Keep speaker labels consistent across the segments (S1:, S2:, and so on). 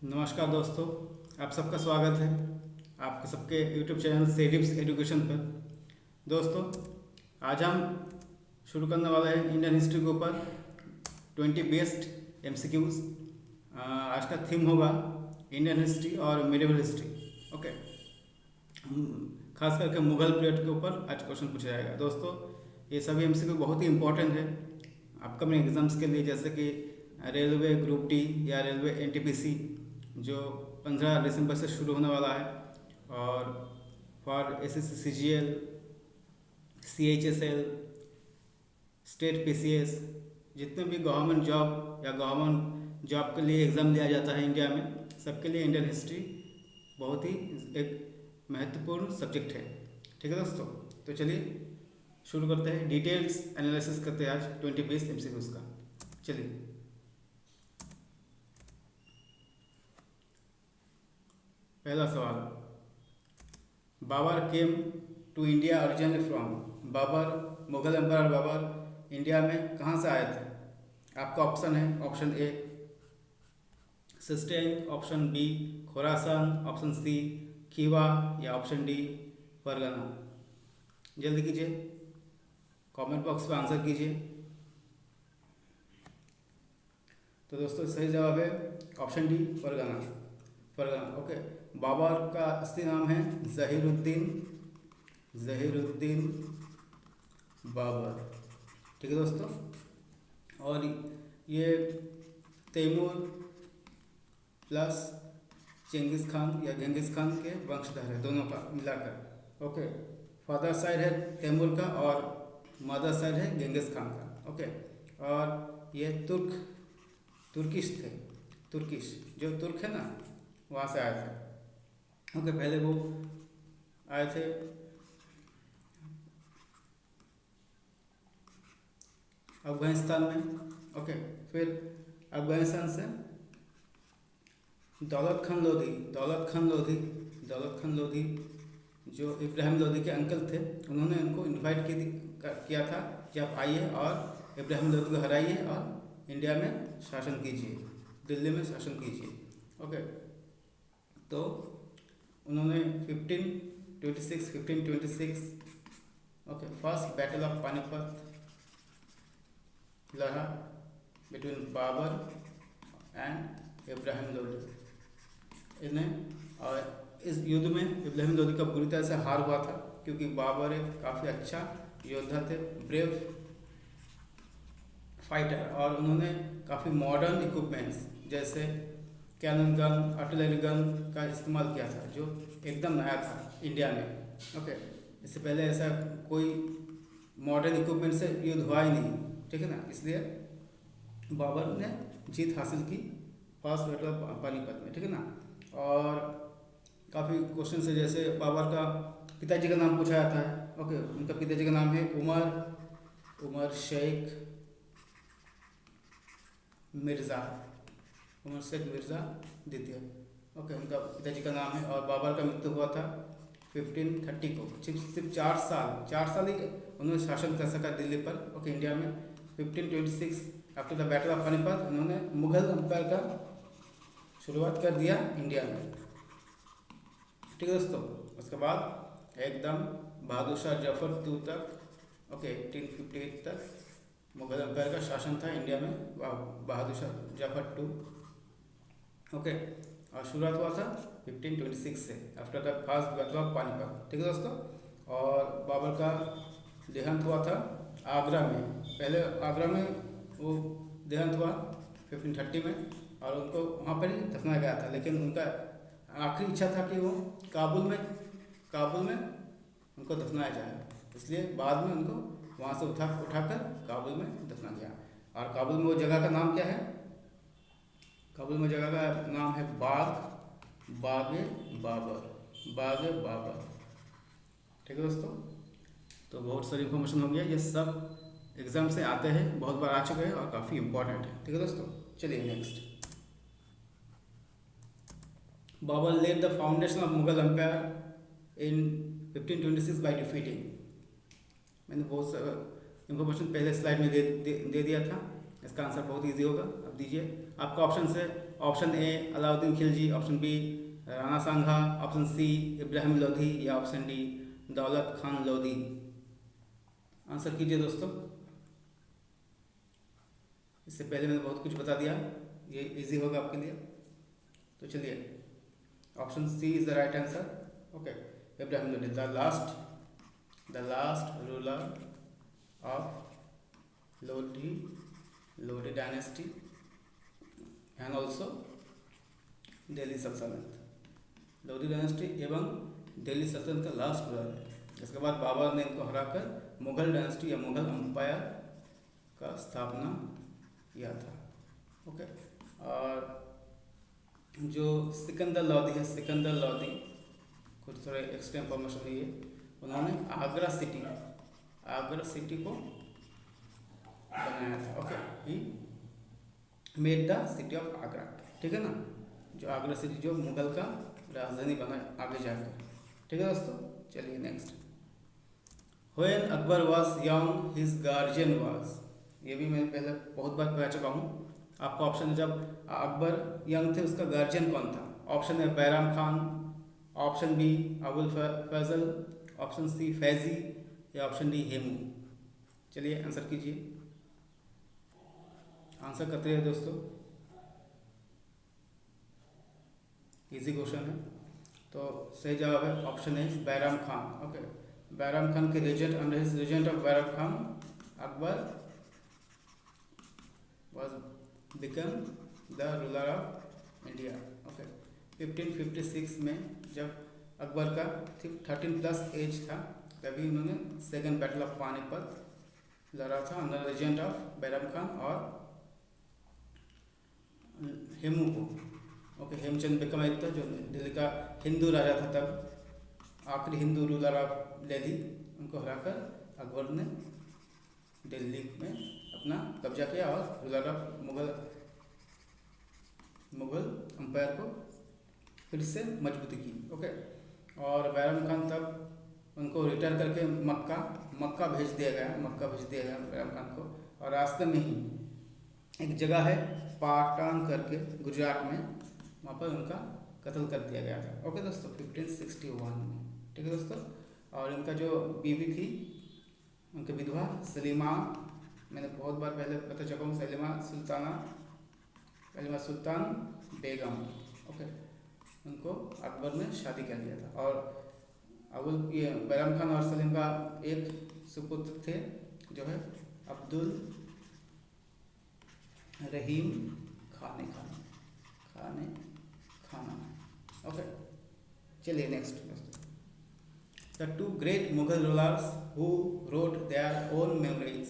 S1: नमस्कार दोस्तों, आप सबका स्वागत है आपके सबके यूट्यूब चैनल सेडिप्स एजुकेशन पर। दोस्तों, आज हम शुरू करने वाले हैं इंडियन हिस्ट्री के ऊपर 20 बेस्ट एमसीक्यूज। आज का थीम होगा इंडियन हिस्ट्री और मिडिवल हिस्ट्री। ओके, खास करके मुगल पीरियड के ऊपर आज क्वेश्चन पूछा जाएगा। दोस्तों, ये सभी एमसीक्यू बहुत ही इंपॉर्टेंट है अपकमिंग एग्जाम्स के लिए, जैसे कि रेलवे ग्रुप डी या रेलवे एनटीपीसी जो 15 दिसंबर से शुरू होने वाला है, और for SSC CGL, CHSL, state PCS, जितने भी गवर्नमेंट जॉब या गवर्नमेंट जॉब के लिए एग्ज़ाम लिया जाता है इंडिया में, सबके लिए इंडियन हिस्ट्री बहुत ही एक महत्वपूर्ण सब्जेक्ट है। ठीक है दोस्तों, तो चलिए शुरू करते हैं, डिटेल्स एनालिसिस करते हैं आज 20 बेस्ट एमसीक्यूज का। चलिए, पहला सवाल, Babar came to India originally from. Babar, Mughal empire Babar India में कहाँ से आए थे? आपका ऑप्शन है, option A Sistan, option B Khorasan, option C Khiva, या ऑप्शन डी परगना। जल्दी कीजिए, कमेंट बॉक्स में आंसर कीजिए। तो दोस्तों, सही जवाब है option D pargana. Pargana, okay. Babur का असली नाम है ज़हीरुद्दीन बाबर। ठीक है दोस्तों, और ये तैमूर प्लस चेंगिस खान या गेंगिस खान के वंशधर है, दोनों का मिलाकर। ओके, फादर साइड है तैमूर का और मदर साइड है गेंगिस खान का। ओके, और ये तुर्किश थे, तुर्किश जो तुर्क है ना, वहाँ से आए थे। ओके, पहले वो आए थे अफगानिस्तान में। ओके, फिर अफगानिस्तान से दौलत खान लोधी जो इब्राहिम लोधी के अंकल थे, उन्होंने उनको इनवाइट किया था कि आप आइए और इब्राहिम लोधी को हराइए और इंडिया में शासन कीजिए, दिल्ली में शासन कीजिए। ओके, तो उन्होंने 1526 okay first battle of Panipat लड़ा बिटवीन बाबर एंड इब्राहिम लोधी। इन्हें और इस युद्ध में इब्राहिम लोधी का बुरी तरह से हार हुआ था, क्योंकि बाबर एक काफ़ी अच्छा योद्धा थे, ब्रेव फाइटर, और उन्होंने काफ़ी मॉडर्न इक्विपमेंट्स जैसे कैनन गन, आर्टिलरी गन का इस्तेमाल किया था, जो एकदम नया था इंडिया में। ओके, इससे पहले ऐसा कोई मॉडर्न इक्विपमेंट से युद्ध हुआ ही नहीं। ठीक है ना, इसलिए बाबर ने जीत हासिल की फर्स्ट बैटल ऑफ पानीपत में। ठीक है ना, और काफ़ी क्वेश्चन है, जैसे बाबर का पिताजी का नाम पूछा जाता है। ओके, उनका पिताजी का नाम है उमर शेख मिर्ज़ा द्वितीय। ओके, उनका पिताजी का नाम है, और बाबर का मृत्यु हुआ था 1530 को। सिर्फ 4 साल ही उन्होंने शासन कर सका दिल्ली पर। ओके, इंडिया में 1526 after the battle of Panipat उन्होंने मुगल एम्पायर का शुरुआत कर दिया इंडिया में। ठीक है दोस्तों, उसके बाद एकदम बहादुर शाह जफर टू तक, ओके 1858 तक मुगल एम्पायर का शासन था इंडिया में, बहादुर शाह जफर टू। ओके, और शुरुआत हुआ था 1526 से after the first battle of Panipat. ठीक है दोस्तों, और बाबर का देहांत हुआ था आगरा में। पहले आगरा में वो देहांत हुआ 1530 में, और उनको वहाँ पर ही दफनाया गया था, लेकिन उनका आखिरी इच्छा था कि वो काबुल में उनको दफनाया जाए, इसलिए बाद में उनको वहाँ से उठाकर काबुल में दफना गया। और काबुल में वो जगह का नाम क्या है? काबुल में जगह का नाम है बागे बाबर। ठीक है दोस्तों, तो बहुत सारी इन्फॉर्मेशन हो गया, ये सब एग्जाम से आते हैं, बहुत बार आ चुके हैं और काफ़ी इंपॉर्टेंट है। ठीक है दोस्तों, चलिए next. Babur laid the foundation of Mughal empire in 1526 by defeating. मैंने बहुत सारा इन्फॉर्मेशन पहले स्लाइड में दे दिया था, इसका आंसर बहुत इजी होगा। अब दीजिए, आपका ऑप्शन है option A Alauddin Khilji, option B Rana Sanga, option C Ibrahim Lodhi या ऑप्शन डी दौलत खान लोधी। आंसर कीजिए दोस्तों। इससे पहले मैंने बहुत कुछ बता दिया, ये इजी होगा आपके लिए। तो चलिए, option C is the right answer. Okay, Ibrahim Lodhi, the last ruler of Lodhi dynasty and also Delhi Sultanat. Lodhi dynasty एवं दिल्ली सल्तनत का लास्ट रूलर है। इसके बाद बाबर ने इनको हराकर मुगल डायनेस्टी या मुगल एम्पायर का स्थापना किया था। ओके, और जो सिकंदर लोधी कुछ थोड़े एक्स्ट्रा इंफॉर्मेशन हुई है, उन्होंने आगरा सिटी को बनाया था। Okay, he made the city of Agra, ठीक है ना, जो आगरा सिटी जो मुगल का राजधानी बना आगे जाकर। ठीक है दोस्तों, चलिए next. When Akbar was young his guardian was, ये भी मैं पहले बहुत बार बता चुका हूँ आपका। ऑप्शन है, जब अकबर यंग थे उसका गार्जियन कौन था? ऑप्शन है बैराम खान, ऑप्शन बी अबुल फजल, ऑप्शन सी फैजी या ऑप्शन डी हेमू। चलिए आंसर कीजिए। आंसर करते हैं दोस्तों, इजी क्वेश्चन है। तो सही जवाब है ऑप्शन है बैराम खान। ओके, बैराम खान के regent, under his regent of Bairam Khan, Akbar was become the ruler of India। Okay, 1556 में जब अकबर का 13+ एज था, तभी उन्होंने सेकेंड बैटल ऑफ पानीपत लड़ा था under Regent of Bairam Khan और हेमू को। ओके, हेमचंद विक्रमादित्य जो दिल्ली का हिंदू राजा था, तब आखिरी हिंदू रूलर ऑफ दिल्ली, उनको हराकर अकबर ने दिल्ली में अपना कब्जा किया और रूलर ऑफ मुगल एम्पायर को फिर से मजबूती की। ओके, और बैराम खान तब उनको रिटायर करके मक्का भेज दिया गया बैराम खान को। और रास्ते में ही एक जगह है पाटन करके गुजरात में, वहाँ पर उनका कत्ल कर दिया गया था। ओके दोस्तों, 1561 में। ठीक है दोस्तों, और इनका जो बीवी थी, उनकी विधवा सलीमा, मैंने बहुत बार पहले बता चुका हूँ, सलीमा सुल्तान बेगम। ओके, उनको अकबर ने शादी कर लिया था। और ये बैराम खान और सलीम का एक सुपुत्र थे जो है अब्दुल रहीम खाने खाना। ओके, चलिए next. The two great Mughal rulers who wrote their own memories,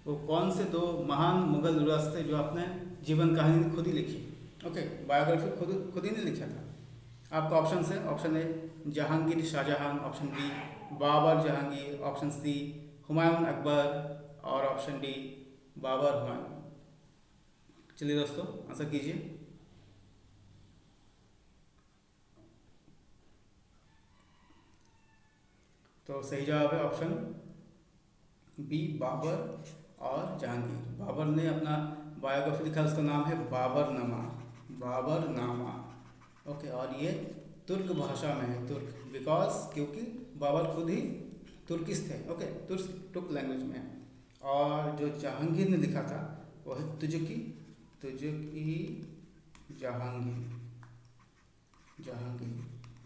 S1: वो कौन से दो महान मुगल रूलर्स थे जो अपने जीवन कहानी खुद ही लिखी? ओके, बायोग्राफी खुद ही नहीं लिखा था। आपका ऑप्शन है, option A Jahangir Shahjahan, option B Babur Jahangir, option C Humayun Akbar और ऑप्शन डी बाबर हुमायूं। चलिए दोस्तों, आंसर कीजिए। तो सही जवाब है ऑप्शन बी बाबर और जहांगीर। बाबर ने अपना बायोग्राफी लिखा, उसका नाम है बाबरनामा। ओके, और ये तुर्क भाषा में है, क्योंकि बाबर खुद ही तुर्किश थे। ओके, तुर्क लैंग्वेज में है। और जो जहांगीर ने लिखा था वो है तुजुकी जहांगीर,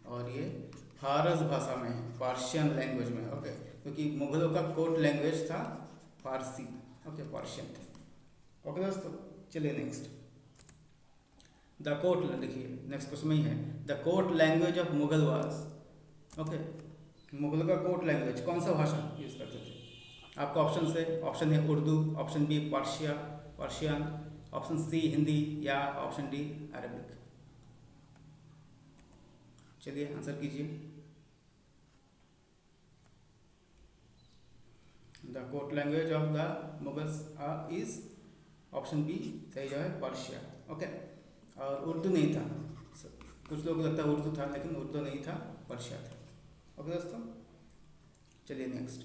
S1: और ये फारस भाषा में है, पर्शियन लैंग्वेज में। ओके, क्योंकि मुगलों का कोड लैंग्वेज था फारसी। ओके, पर्शियन थे। ओके दोस्तों, चलिए नेक्स्ट। द कोर्ट, देखिए नेक्स्ट क्वेश्चन में ही है, the court language of Mughal was. Okay, मुगलों का कोर्ट लैंग्वेज कौन सा भाषा यूज करते थे? आपका ऑप्शन है Urdu, option B Persian, option C Hindi या ऑप्शन डी अरबिक। चलिए आंसर कीजिए। The court language of the Mughals is option B, सही जवाब है पर्शिया। ओके, और उर्दू नहीं था, कुछ लोग लगता है उर्दू था, लेकिन उर्दू नहीं था, पर्शिया था। ओके दोस्तों, चलिए next.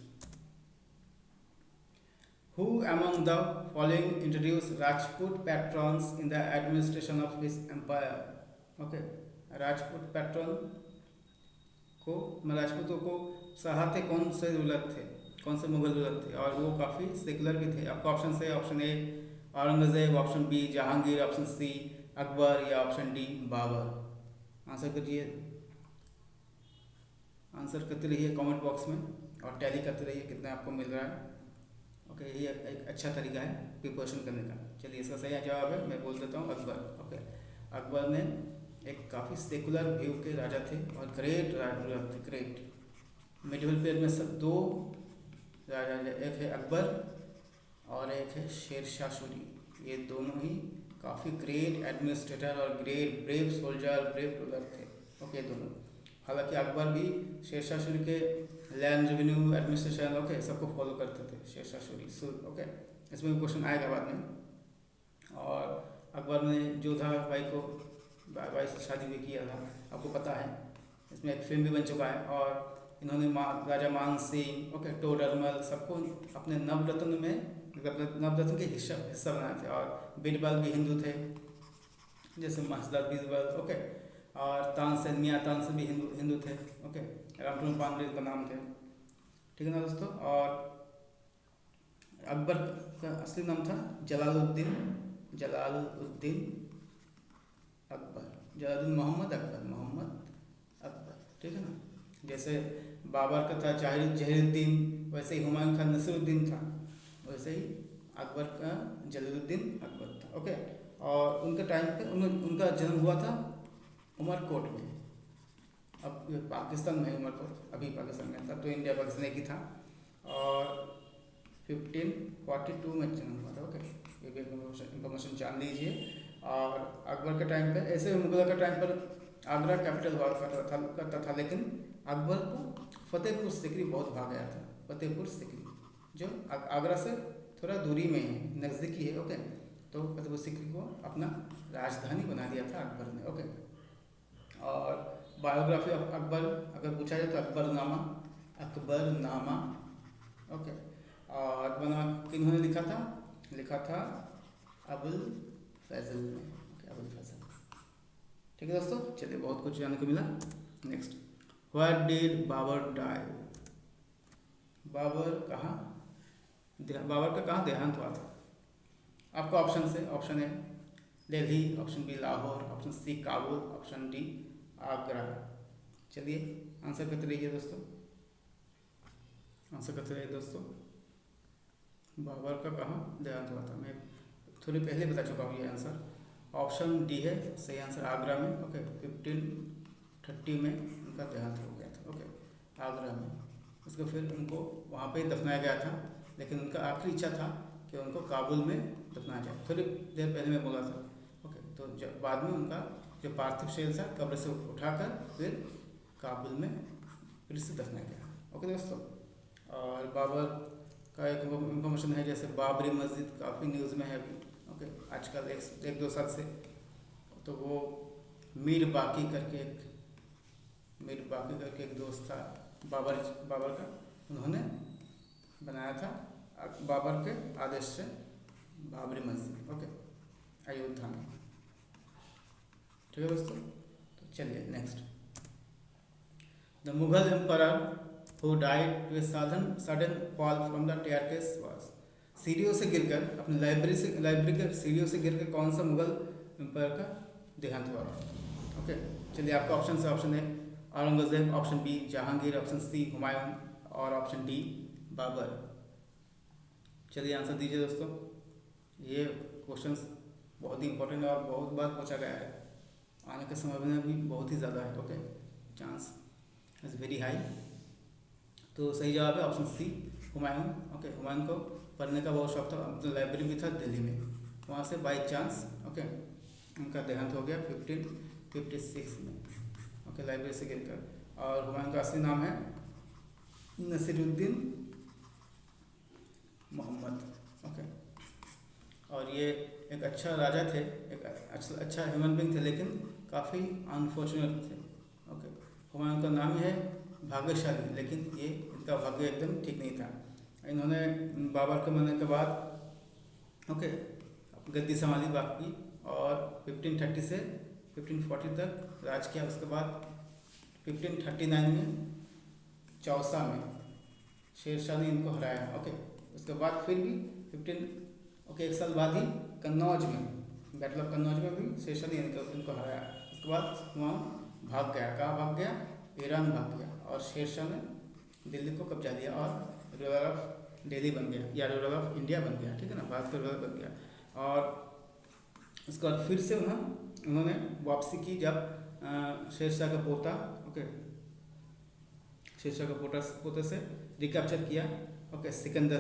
S1: Who among the following introduced Rajput patrons in the administration of his empire? Okay, Rajput patron को राजपूतों को सहाते कौन से रूलर थे, कौन से मुगल रूलर थे, और वो काफ़ी सेकुलर भी थे। आपको ऑप्शन से option A Aurangzeb, option B Jahangir, option C Akbar या ऑप्शन डी बाबर। आंसर करिए, आंसर करते रहिए कमेंट बॉक्स में और टैली करते रहिए कितना आपको मिल रहा है। ओके, ये एक अच्छा तरीका है प्रिपरेशन करने का। चलिए, इसका सही जवाब है, मैं बोल देता हूँ अकबर। ओके, अकबर ने एक काफ़ी सेकुलर व्यू के राजा थे और ग्रेट राजा थे, ग्रेट। मिडिवल पीरियड में सब दो राजा, एक है अकबर और एक है शेर शाह सूरी। ये दोनों ही काफ़ी ग्रेट एडमिनिस्ट्रेटर और great brave soldier, brave ruler थे। ओके, दोनों। हालांकि अकबर भी शेर शाह सूरी के लैंड रेवेन्यू एडमिनिस्ट्रेशन, ओके, सबको फॉलो करते थे शेर शाह सूरी। ओके, इसमें भी क्वेश्चन आएगा बाद में। और अकबर ने जोधा बाई से शादी भी किया था, आपको पता है। इसमें एक फिल्म भी बन चुका है। और इन्होंने राजा मान सिंह, ओके, टोडरमल, सबको अपने नवरत्न में, नवरत्न के हिस्सा बनाए थे। और बीरबल भी हिंदू थे, जैसे महसदार बीरबल। ओके, और तानसेन, मियाँ तानसेन भी हिंदू थे। ओके, रामचंद्र पांडे का नाम थे। ठीक है ना दोस्तों। और अकबर का असली नाम था जलालुद्दीन अकबर, जलालुद्दीन मोहम्मद अकबर। ठीक है ना। जैसे बाबर का था जहीरुद्दीन, वैसे ही हुमायूं का नसीरुद्दीन था, वैसे ही अकबर का जलालुद्दीन अकबर था। ओके, और उनके टाइम पे उनका जन्म हुआ था उमरकोट में। अब ये पाकिस्तान में है उमरकोट, अभी पाकिस्तान में था, तो इंडिया पाकिस्तान एक ही था। और 1542 में जन्म हुआ था। ओके, ये भी इंफॉर्मेशन जान लीजिए। और अकबर के टाइम पे, ऐसे मुगलों के टाइम पर आगरा कैपिटल हुआ करता था, लेकिन अकबर को फतेहपुर सिकरी बहुत भाग गया था। फतेहपुर सिकरी जो आगरा से थोड़ा दूरी में है, नज़दीकी है। ओके, तो फतेहपुर सिकरी को अपना राजधानी बना दिया था अकबर ने। ओके, और बायोग्राफी ऑफ अकबर अगर पूछा जाए तो अकबरनामा। ओके, और अकबरनामा किन्होंने लिखा था अबुल फैजल ने। ओके, अबुल फैजल। ठीक है दोस्तों, चलिए, बहुत कुछ जानने को मिला। Next, where did Babur die? Babur का कहाँ देहांत हुआ था? आपको ऑप्शन से, option A Delhi, option B Lahore, option C Kabul, option D Agra. चलिए, आंसर करते रहिए दोस्तों, बाबर का कहाँ देहांत हुआ था? मैं थोड़ी पहले बता चुका हूँ ये आंसर। ऑप्शन डी है सही आंसर, आगरा में। ओके, 1530 में उनका देहांत हो गया था। ओके, आगरा में। उसको फिर उनको वहाँ पे दफनाया गया था, लेकिन उनका आखिरी इच्छा था कि उनको काबुल में दफनाया जाए। थोड़ी देर पहले मैं बोला था। ओके, तो जब बाद में उनका जो पार्थिव शरीर था कब्र से उठाकर फिर काबुल में फिर से दफनाया गया। ओके दोस्तों, और बाबर का एक इंफॉर्मेशन है, जैसे बाबरी मस्जिद काफ़ी न्यूज़ में है अभी। ओके, आजकल एक दो साल से। तो वो मीर बाकी करके एक दोस्त था बाबर का, उन्होंने बनाया था बाबर के आदेश से बाबरी मस्जिद। ओके, अयोध्या में। ठीक है दोस्तों, तो चलिए next. The Mughal emperor who died to a sudden fall from the staircase was। सीढ़ियों से गिरकर, अपनी लाइब्रेरी के सीढ़ियों से गिरकर कौन सा मुगल एम्पायर का देहांत हुआ था? ओके, चलिए, आपका ऑप्शन से ऑप्शन है Aurangzeb, option B Jahangir, option C Humayun और ऑप्शन डी बाबर। चलिए, आंसर दीजिए दोस्तों। ये क्वेश्चंस बहुत ही इंपॉर्टेंट और बहुत बार पूछा गया है, आने का संभावना भी बहुत ही ज़्यादा है। Okay, chance is very high. तो सही जवाब है option C Humayun. Okay, Humayun को पढ़ने का बहुत शौक था, तो लाइब्रेरी भी था दिल्ली में, वहाँ से बाई चांस ओके उनका देहांत हो गया 1556 में। ओके, लाइब्रेरी से गिरकर। और हुमायूं का असली नाम है नसीरुद्दीन मोहम्मद। ओके, और ये एक अच्छा राजा थे, एक अच्छा ह्यूमन बींग थे, लेकिन काफ़ी अनफॉर्चुनेट थे। ओके, हुमायूं का नाम ही है भाग्यशाली, लेकिन ये इनका भाग्य एकदम ठीक नहीं था। इन्होंने बाबर के मरने के बाद ओके गद्दी संभाली बाकी, और 1530 से 1540 तक राज किया। उसके बाद 1539 में चौसा में शेरशाह ने इनको हराया। ओके, उसके बाद फिर भी 1 साल बाद ही कन्नौज में, बैटल ऑफ कन्नौज में भी शेरशाह ने इनको हराया। उसके बाद वहाँ भाग गया। कहाँ भाग गया? ईरान भाग गया, और शेरशाह ने दिल्ली को कब्जा लिया और रूलर ऑफ दिल्ली बन गया, या रूलर ऑफ इंडिया बन गया। ठीक है ना, भारत का रूलर बन गया। और उसके बाद फिर से उन्होंने वापसी की जब शेरशाह का पोता ओके शेरशाह का पोते से रिकैप्चर किया। ओके, सिकंदर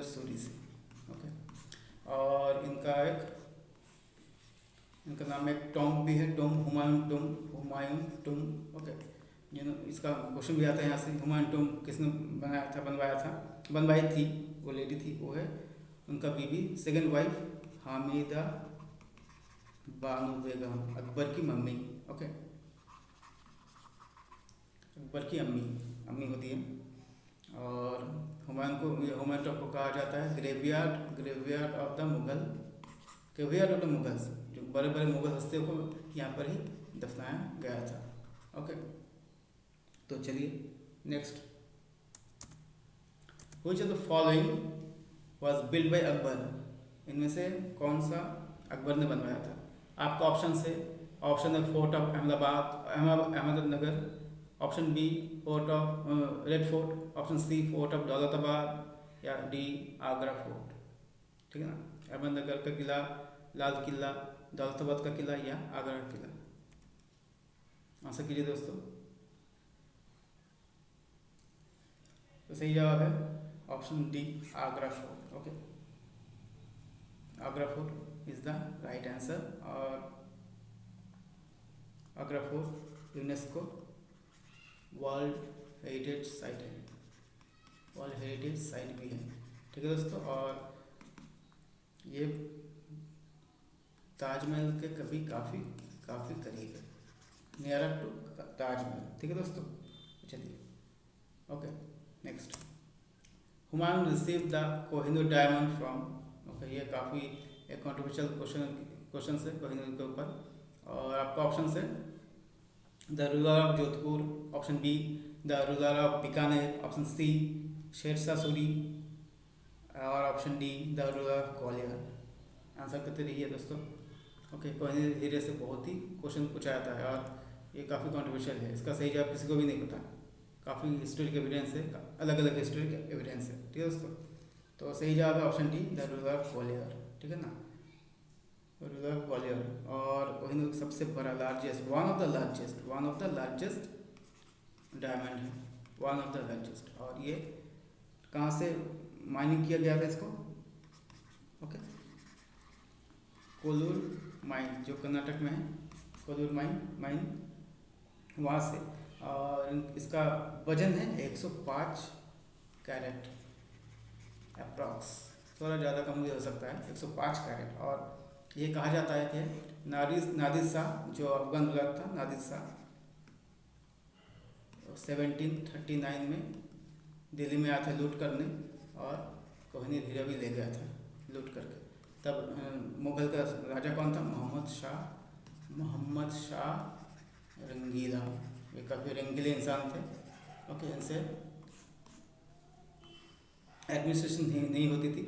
S1: सूरी से। ओके, और इनका नाम एक टॉम भी है, हुमायूं टूम। ओके, इसका क्वेश्चन भी आता है यहाँ से, हुमायूं टूम किसने बनवाई थी? वो लेडी थी, वो है उनका बीबी, सेकंड वाइफ हामिदा बानो बेगम, अकबर की मम्मी। ओके, अकबर की अम्मी होती है। और हुमायूं टॉप को कहा जाता है ग्रेवयार्ड ऑफ द मुगल्स, जो बड़े बड़े मुगल हस्तियों को यहाँ पर ही दफनाया गया था। ओके, तो चलिए next, which of the following was build by Akbar? इनमें से कौन सा अकबर ने बनवाया था? आपका ऑप्शन है fort of Ahmednagar, option B fort of red fort, option C fort of Daulatabad, या डी आगरा फोर्ट। ठीक है ना, अहमदनगर का किला, लाल किला, दौलताबाद का किला, या आगरा का किला। आंसर कीजिए दोस्तों। तो सही जवाब है option D, Agra fort. Okay, Agra fort is the right answer. और Agra fort UNESCO world heritage site है, वर्ल्ड हेरिटेज साइट भी है। ठीक है दोस्तों, और ये ताजमहल के काफ़ी करीब है, नियर टू ताजमहल। ठीक है दोस्तों, चलिए okay next, Humayun receive the Kohinoor diamond from. Okay, ये काफ़ी एक कॉन्ट्रोवर्शियल क्वेश्चन है कोहिनूर के ऊपर। और आपका ऑप्शन है the ruler of Jodhpur, option B the ruler of Bikaner, option C Sher Shah Suri, और option D the ruler of Gwalior. Answer करते रहिए दोस्तों। ओके, कोहिनूर हीरे से बहुत ही क्वेश्चन पूछा जाता है, और ये काफ़ी कॉन्ट्रोवर्शियल है। इसका सही जवाब किसी को भी नहीं पता, काफ़ी हिस्टोरिक एविडेंस है, अलग अलग हिस्टोरिक एविडेंस है। ठीक है दोस्तों, तो सही जवाब है option D the ruler of Gwalior. ठीक है ना, रूलर ऑफ ग्वालियर। और कोहिनूर सबसे बड़ा one of the largest diamond है, वन ऑफ द लार्जेस्ट। और ये कहाँ से माइनिंग किया गया था इसको? ओके, कोलूर माइन, जो कर्नाटक में है, कोलूर माइन वहाँ से। और इसका वजन है 105 कैरेट अप्रॉक्स, थोड़ा ज़्यादा कम भी हो सकता है, 105 कैरेट। और ये कहा जाता है कि नादिर शाह, जो अफगान रुलर था, नादिर शाह 1739 में दिल्ली में आया था लूट करने, और कोहिनूर हीरा भी ले गया था लूट करके। तब मुगल का राजा कौन था? मोहम्मद शाह रंगीला। ये काफ़ी रंगीले इंसान थे। ओके, इनसे एडमिनिस्ट्रेशन नहीं होती थी,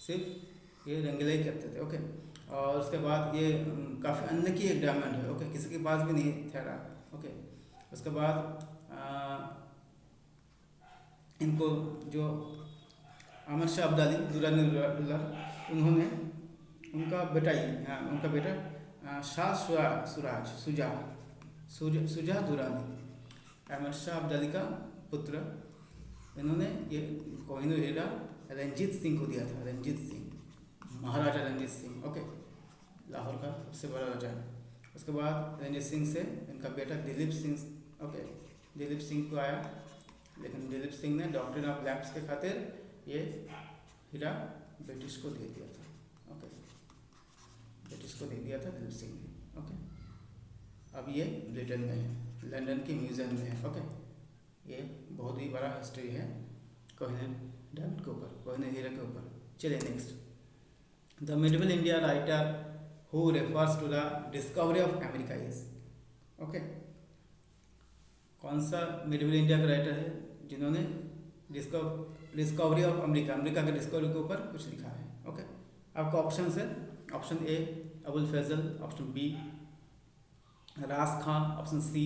S1: सिर्फ ये रंगीला ही करते थे। ओके, और उसके बाद ये काफ़ी अन्य की एक डायमंड है। ओके, किसी के पास भी नहीं ठहरा। ओके, उसके बाद इनको जो अहमद शाह अब्दाली दुरानी रूलर, उन्होंने उनका बेटा शाह सुजा दुरानी, अहमद शाह अब्दाली का पुत्र, इन्होंने ये कोहिनूर हीरा रंजीत सिंह को दिया था, महाराजा रंजीत सिंह। ओके, लाहौर का सबसे बड़ा राजा है। उसके बाद रंजीत सिंह से इनका बेटा दिलीप सिंह को आया, लेकिन दिलीप सिंह ने डॉक्ट्रिन ऑफ लैप्स के खातिर ये हीरा ब्रिटिश को दे दिया था। ओके, ब्रिटिश को दे दिया था दिलीप सिंह ने। ओके, अब ये ब्रिटेन में है, लंदन के म्यूजियम में है। ओके, ये बहुत ही बड़ा हिस्ट्री है कोहिनूर डेविड के ऊपर, कोहिनूर हीरा के ऊपर। चलिए next, the medieval India writer who refers to the discovery of America is, okay, कौन सा मिडिवल इंडिया का राइटर है जिन्होंने डिस्कवरी ऑफ अमेरिका, अमेरिका के डिस्कवरी के ऊपर कुछ लिखा है, ओके। आपका ऑप्शन है, option A Abul Fazl, option B Raskhan, option C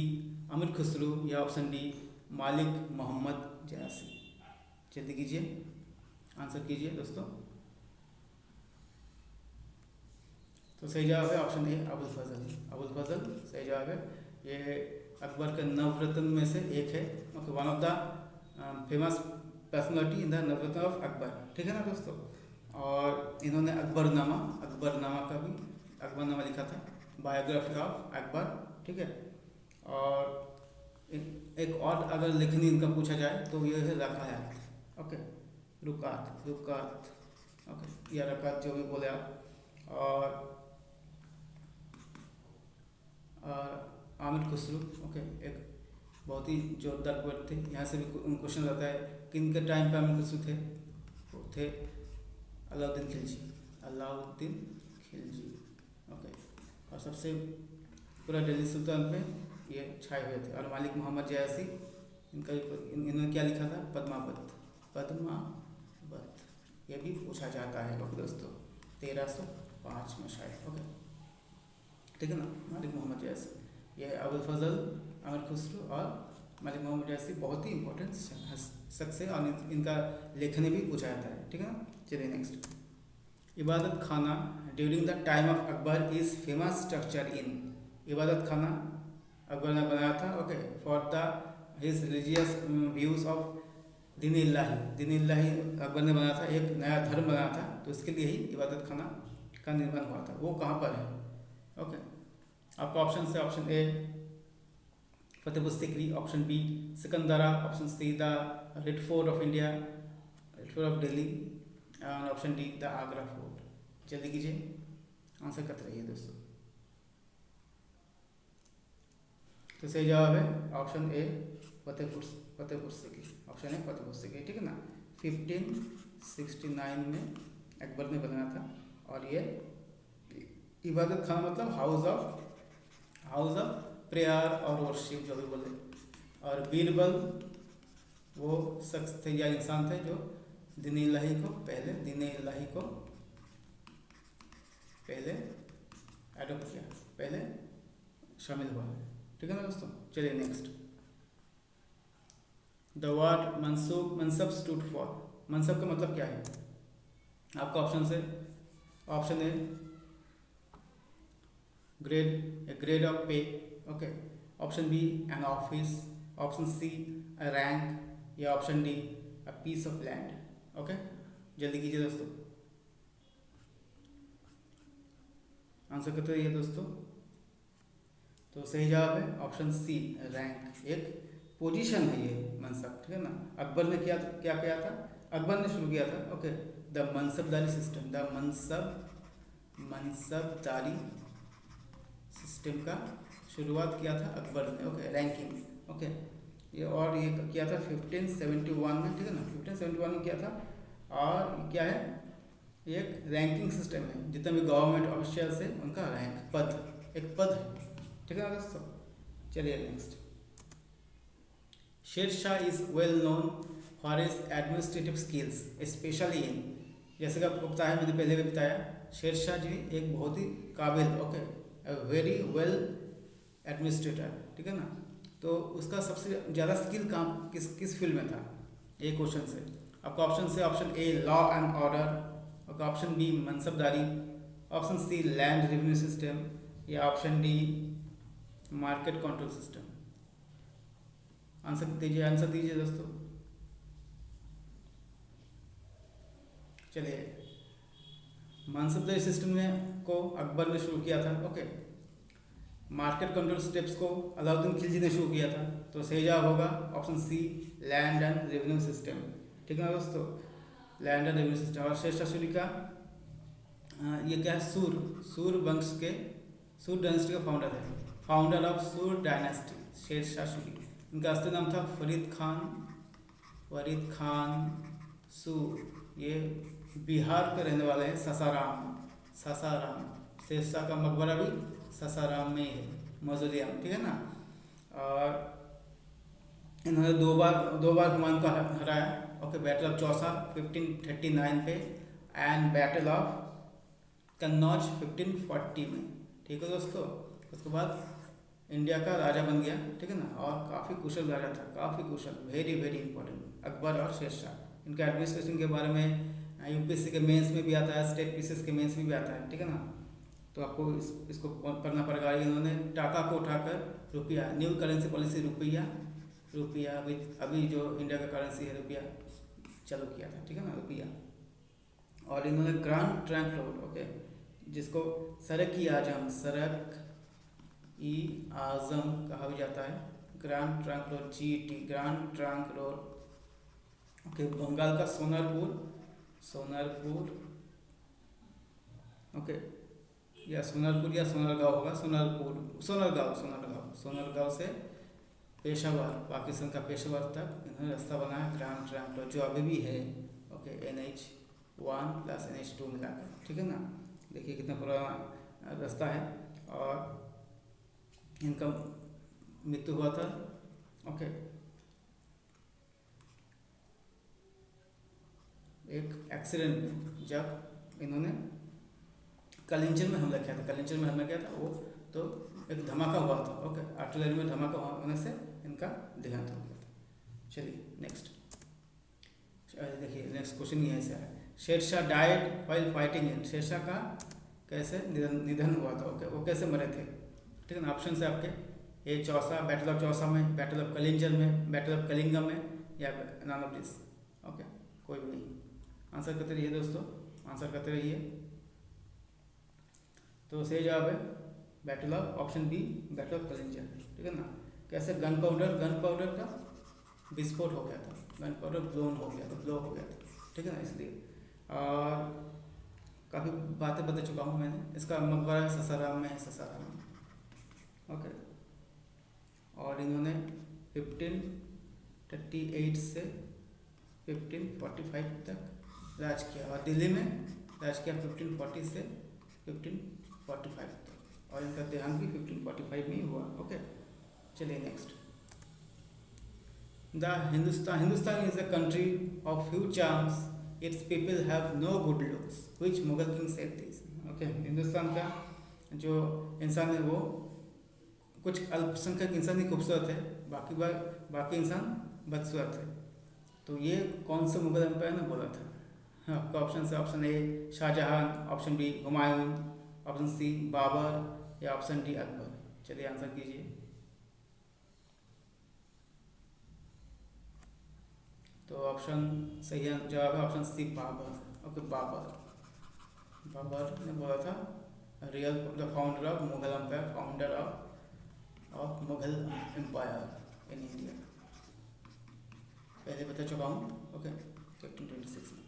S1: अमीर खुसरो, या ऑप्शन डी मालिक मोहम्मद जयासी। जल्दी कीजिए, आंसर कीजिए दोस्तों। तो सही जवाब है ऑप्शन ए अबुल फजल, अबुल फजल सही जवाब है। ये अकबर के नवरत्न में से एक है, okay, one of the famous personality in the Navratna of Akbar, ठीक है ना दोस्तों। और इन्होंने अकबरनामा का भी अकबरनामा लिखा था, बायोग्राफी ऑफ अकबर, ठीक है। और एक और अगर लेखनी इनका पूछा जाए तो ये है रकायत, ओके, रुकात, ओके, या रकात जो भी बोले आप। और आमिर खुसरो, ओके, एक बहुत ही जोरदार पोएट थे। यहाँ से भी क्वेश्चन आता है किन के टाइम पे आमिर खुसरो थे, वो थे अलाउद्दीन खिलजी, ओके। और सबसे पूरा दिल्ली सुल्तान पे ये छाए हुए थे। और मालिक मोहम्मद जयासी, इन्होंने क्या लिखा था, पद्मावत, ये भी पूछा जाता है, ओके दोस्तों, 1305 में शायद, ओके, ठीक है ना। मालिक मोहम्मद जयासी, ये अबुल फजल, अमीर खुसरो और मालिक मोहम्मद जयासी बहुत ही इंपॉर्टेंट शख्स है, और इनका लेखन भी पूछा जाता है, ठीक है ना। चलिए नेक्स्ट, इबादत खाना during the time of Akbar is famous structure in, इबादत खाना अकबर ने बनाया था, okay, for the his religious views of दीन इल्लाही अकबर ने बनाया था, एक नया धर्म बनाया था, तो इसके लिए ही इबादत खाना का निर्माण हुआ था। वो कहाँ पर है, ओके। आपका ऑप्शन से option A Fatehpur Sikri, option B Sikandra, option C the red fort of India, red fort of Delhi, और option D the Agra fort. जल्दी कीजिए, आंसर करते रहिए दोस्तों। तो सही जवाब है option A Fatehpur Sikri, option है फतेहपुर सीकरी, ठीक है ना। 1569 में अकबर ने बनाया था, और ये इबादत खाना मतलब हाउस ऑफ प्रेयर और वर्शिप जो भी बोले। और बीरबल वो शख्स थे या इंसान थे जो दीन इलाही को पहले एडोप्ट किया, पहले शामिल हुआ, ठीक है ना दोस्तों। चलिए next, the word mansab stood for, mansab का मतलब क्या है। आपका ऑप्शन से option A grade of pay, okay, option B an office, option C a rank, या option D a piece of land, okay. जल्दी कीजिए दोस्तों, आंसर करते रहिए दोस्तों। तो सही जवाब है ऑप्शन सी रैंक, एक पोजीशन है ये मनसब, ठीक है ना। अकबर ने क्या किया था, अकबर ने शुरू किया था, okay, the मनसबदारी system, the मनसबदारी system का शुरुआत किया था अकबर ने, ओके, रैंकिंग, ओके, ये और ये किया था 1571 में, ठीक है ना, 1571 में किया था। और क्या है, एक रैंकिंग सिस्टम है, जितने भी गवर्नमेंट ऑफिशियल्स है उनका रैंक, एक पद है, ठीक है ना दोस्तों। चलिए next, Sher Shah is well known for his administrative skills specially in, जैसे कि आपको पता है, मैंने पहले भी बताया, शेरशाह जी एक बहुत ही काबिल, ओके, वेरी वेल एडमिनिस्ट्रेटर, ठीक है ना। तो उसका सबसे ज़्यादा स्किल काम किस फील्ड में था, ये क्वेश्चन से। आपका ऑप्शन से option A law and order, option B mansabdari, option C land revenue system, या option D market control system. Answer दीजिए दोस्तों। चलिए, मनसबदारी सिस्टम में को अकबर ने शुरू किया था, ओके। मार्केट कंट्रोल स्टेप्स को अलाउद्दीन खिलजी ने शुरू किया था, तो सही जवाब होगा option C land and revenue system, ठीक है ना दोस्तों, लैंड एंड रेवेन्यू सिस्टम। और शेरशाह सूरी का ये क्या है, सूर वंश के, सूर डायनेस्टी का फाउंडर है, फाउंडर ऑफ सूर डायनेस्टी शेरशाह सूरी। इनका असली नाम था फरीद खान वरीद खान सू, ये बिहार के रहने वाले हैं। सासाराम, सासाराम, शेरशाह का मकबरा भी सासाराम में ही है, मौजोलियम, ठीक है ना। और इन्होंने दो बार हुमायूं को हराया। ओके, बैटल ऑफ चौसा 1539 पे एंड बैटल ऑफ कन्नौज 1540 में, ठीक है दोस्तों। उसके बाद इंडिया का राजा बन गया, ठीक है ना, और काफ़ी कुशल राजा था, काफ़ी कुशल, वेरी वेरी इंपॉर्टेंट, अकबर और शेरशाह। इनके एडमिनिस्ट्रेशन के बारे में यूपीएससी के मेंस में भी आता है, स्टेट पीसीएस के मेंस में भी आता है, ठीक है ना। तो आपको इसको पढ़ना पड़ेगा। इन्होंने टाका को उठाकर रुपया, न्यू करेंसी पॉलिसी रुपया विथ अभी जो इंडिया का करेंसी है रुपया चालू किया था, ठीक है ना, रुपया। और इन्होंने ग्रांड ट्रंक रोड, ओके, जिसको सड़क ई आजम कहा भी जाता है, grand trunk road, GT, grand trunk road, okay. Bengal का सोनारपुर, ओके, या सोनारपुर या सोनारगांव होगा, सोनारगांव से पेशावर, पाकिस्तान का पेशावर तक इन्होंने रास्ता बनाया, ग्रांड ट्रंक रोड, जो अभी भी है, ओके, NH1 + NH2 मिलाकर, ठीक है ना। देखिए कितना पुराना रास्ता है। और इनका मृत्यु हुआ था, ओके, एक एक्सीडेंट में, जब इन्होंने कलिंजन में हमला किया था। वो तो एक धमाका हुआ था, ओके, आर्टिलरी में धमाका होने से इनका देहांत हो गया था। चलिए नेक्स्ट, देखिए नेक्स्ट क्वेश्चन ये ऐसा है, Sher Shah died while fighting in, Sher Shah का कैसे निधन हुआ था, ओके, वो कैसे मरे थे, ठीक है ना। ऑप्शन है आपके, ए चौसा, बैटल ऑफ चौसा में, बैटल ऑफ कलिंजन में, बैटल ऑफ कलिंगम में, या नॉन ऑफ दिस, ओके, कोई भी नहीं। आंसर करते रहिए दोस्तों, आंसर करते रहिए। तो सही जवाब है battle of, option B, battle of Kalinjar, ठीक है ना। कैसे, गन पाउडर का विस्फोट हो गया था, गन पाउडर ब्लो हो गया था, ठीक है ना, इसलिए। और काफ़ी बातें बता चुका हूँ मैंने। इसका मकबरा सासाराम में है, ओके। और इन्होंने 1538 से 1545 तक राज किया, और दिल्ली में राज किया 1540 से 1545 तक, और इनका देहांत भी 1545 में ही हुआ, ओके। चलिए next, Hindustan is a country of few charms, its people have no good looks, which Mughal king said this, okay. Hindustan का जो इंसान है वो कुछ अल्पसंख्यक इंसान ही खूबसूरत है, बाकी इंसान बदसूरत है। तो ये कौन से मुगल एम्पायर ने बोला था? आपका ऑप्शन है, option A Shah Jahan, option B Humayun, option C Babur, या ऑप्शन डी अकबर। चलिए आंसर कीजिए। तो ऑप्शन सही जवाब है option C Babur, okay. Babur ने बोला था, real the founder of Mughal empire, founder of Mughal empire in India, पहले बता चुका हूँ, ओके। 1526 में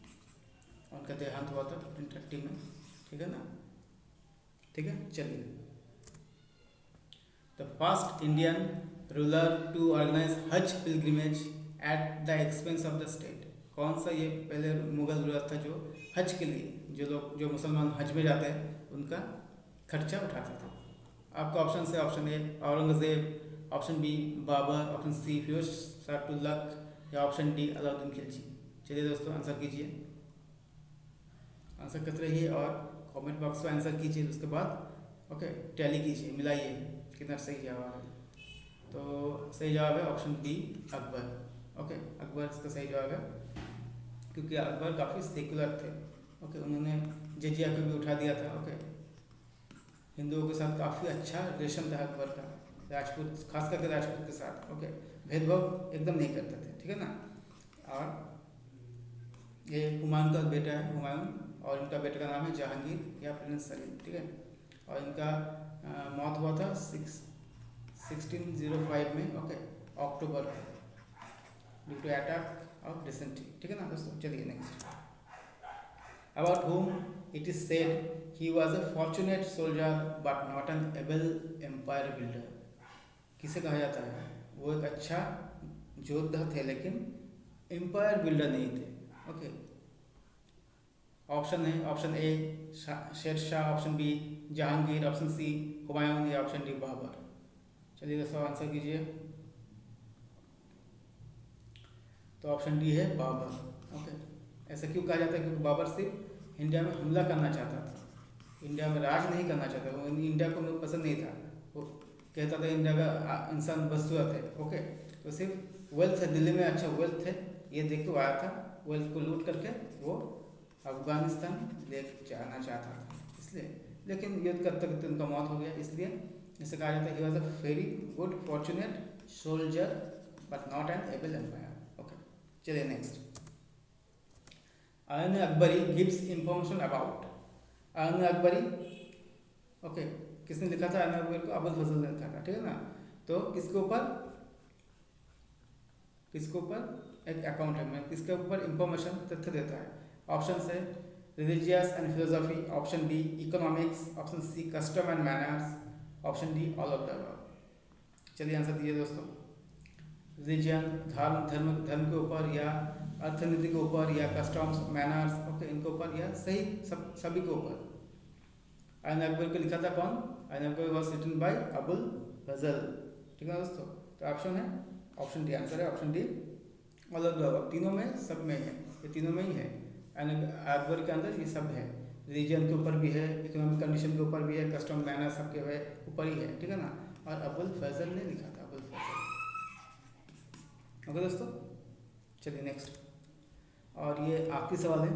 S1: उनका देहांत हुआ था 1530 में, ठीक है ना, ठीक है। चलिए, the first Indian ruler to organise Hajj pilgrimage at the expense of the state, कौन सा ये पहले मुगल रूलर था जो हज के लिए जो मुसलमान हज में जाते हैं उनका खर्चा उठाता था? आपका ऑप्शन है, option A Aurangzeb, option B Babur, option C Firoz Shah Tughlaq, या ऑप्शन डी अलाउद्दीन खिलजी। चलिए दोस्तों आंसर कीजिए, आंसर करते रहिए और कमेंट बॉक्स में आंसर कीजिए। उसके बाद ओके टैली कीजिए, मिलाइए कितना सही जवाब है। तो सही जवाब है option B Akbar, okay. Akbar इसका सही जवाब है, क्योंकि अकबर काफ़ी सेकुलर थे, ओके। उन्होंने जजिया को भी उठा दिया था, ओके। हिंदुओं के साथ काफ़ी अच्छा रिलेशन था अकबर का, राजपूत खास करके राजपूत के साथ, ओके। भेदभाव एकदम नहीं करते थे, ठीक है ना। और ये हुमायूं का बेटा है, हुमायूं, और इनका बेटे का नाम है जहांगीर या प्रिंस सलीम, ठीक है। और इनका मौत हुआ था 1605 में, ओके, अक्टूबर में, due to attack of dysentery, ठीक है ना दोस्तों। चलिए next, about whom it is said he was a fortunate soldier but not an able empire builder। किसे कहा जाता है वो एक अच्छा योद्धा थे लेकिन एम्पायर बिल्डर नहीं थे। ओके, ऑप्शन है, option A Sher Shah, option B Jahangir, option C Humayun या ऑप्शन डी बाबर। चलिए दोस्तों आंसर कीजिए। तो ऑप्शन डी है बाबर। ओके, ऐसा क्यों कहा जाता है? क्योंकि बाबर सिर्फ इंडिया में हमला करना चाहता था, इंडिया में राज नहीं करना चाहता। वो इंडिया को पसंद नहीं था, वो कहता था इंडिया का इंसान बदसूरत है। ओके, तो सिर्फ वेल्थ है, दिल्ली में अच्छा वेल्थ है ये देख के आया था, वेल्थ को लूट करके वो अफगानिस्तान ले जाना चाहता था इसलिए। लेकिन युद्ध करते करते उनका मौत हो गया, इसलिए इसे कहा जाता है he was a very good fortunate soldier but not an able empire. Okay, चलिए next. Ain Akbari gives information about. Ain Akbari, okay, किसने लिखा था? आयन अकबरी को अबुल फजल ने लिखा था, ठीक है ना। तो किसके ऊपर एक अकाउंट है, मैं किसके ऊपर इंफॉर्मेशन तथ्य देता है। ऑप्शन है religious and philosophy, option B economics, option C custom and manners, option D all of the above. चलिए आंसर दीजिए दोस्तों। रिलीजन धर्म के ऊपर, या अर्थनीति के ऊपर, या कस्टम्स मैनर्स, ओके, इनके ऊपर, या सही सभी के ऊपर। आयन अकबर को लिखा था कौन? Ain Akbar was written by Abul Fazal, ठीक है दोस्तों। तो ऑप्शन है ऑप्शन डी, आंसर है option D all of the above. तीनों में सब में है, ये तीनों में ही है। अकबर के अंदर ये सब है, रिलीजन के ऊपर भी है, इकोनॉमिक कंडीशन के ऊपर भी है, कस्टम मैनर सबके है ऊपर ही है, ठीक है ना। और अबुल फजल ने लिखा था, अबुल फजल। ओके दोस्तों, चलिए नेक्स्ट। और ये आखिरी सवाल है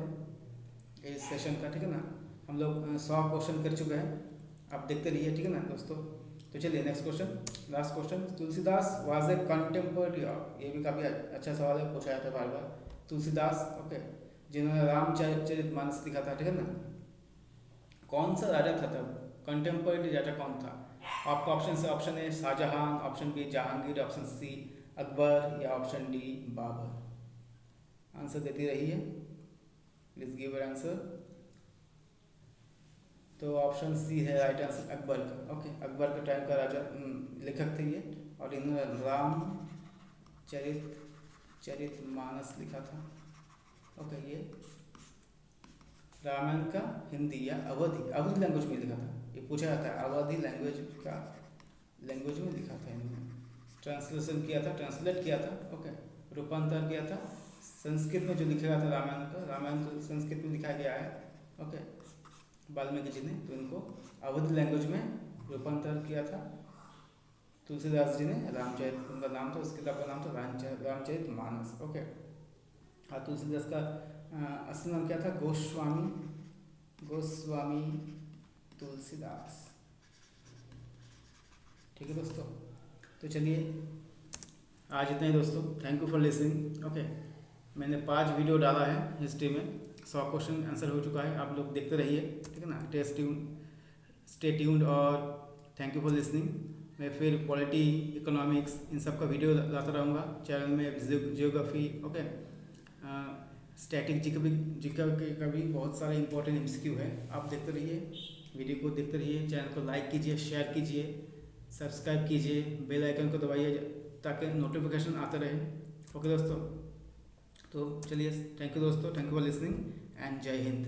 S1: इस सेशन का, ठीक है ना। हम लोग 100 क्वेश्चन कर चुके हैं, आप देखते रहिए, ठीक है ना दोस्तों। तो चलिए next question, last question. Tulsidas was a contemporary of, ये भी काफ़ी अच्छा सवाल है, पूछा जाता है बार बार। तुलसीदास, ओके, जिन्होंने रामचरितमानस लिखा था, ठीक है ना। कौन सा राजा था तब? कंटेम्पोरेरी राजा कौन था? आपका ऑप्शन से option A Shah Jahan, option B Jahangir, option C Akbar, या ऑप्शन डी बाबर। आंसर देती रहिए, प्लीज गिव योर आंसर। तो ऑप्शन सी है राइट आंसर, अकबर का। ओके, अकबर के टाइम का राजा लेखक थे ये, और इन्होंने रामचरितमानस लिखा था। ओके, ये रामायण का हिंदी या अवधी लैंग्वेज में लिखा था, ये पूछा जाता है। अवधी लैंग्वेज में लिखा था इन्होंने, ट्रांसलेट किया था। ओके, रूपांतर किया था संस्कृत में, जो लिखा था रामायण तो संस्कृत में लिखा गया है। ओके, वाल्मीकि जी ने, तो इनको अवधी लैंग्वेज में रूपांतर किया था तुलसीदास जी ने। रामचरित उनका नाम था, उस किताब का नाम था रामचरितमानस। ओके, और तुलसीदास का असली नाम क्या था? गोस्वामी तुलसीदास, ठीक है दोस्तों। तो चलिए आज इतना ही दोस्तों, thank you for listening. Okay, मैंने 5 वीडियो डाला है हिस्ट्री में, 100 क्वेश्चन आंसर हो चुका है, आप लोग देखते रहिए, ठीक है ना। स्टे ट्यून्ड और थैंक यू फॉर लिसनिंग। मैं फिर पॉलिटी, इकोनॉमिक्स, इन सब का वीडियो लाता रहूँगा चैनल में। जियोग्राफी, ओके, स्टैटिक जीके का भी बहुत सारे इंपॉर्टेंट MCQ है, आप देखते रहिए, वीडियो को देखते रहिए। चैनल को लाइक कीजिए, शेयर कीजिए, सब्सक्राइब कीजिए, बेल आइकन को दबाइए ताकि नोटिफिकेशन आते रहे। ओके दोस्तों, तो चलिए, थैंक यू दोस्तों, thank you for listening and जय हिंद।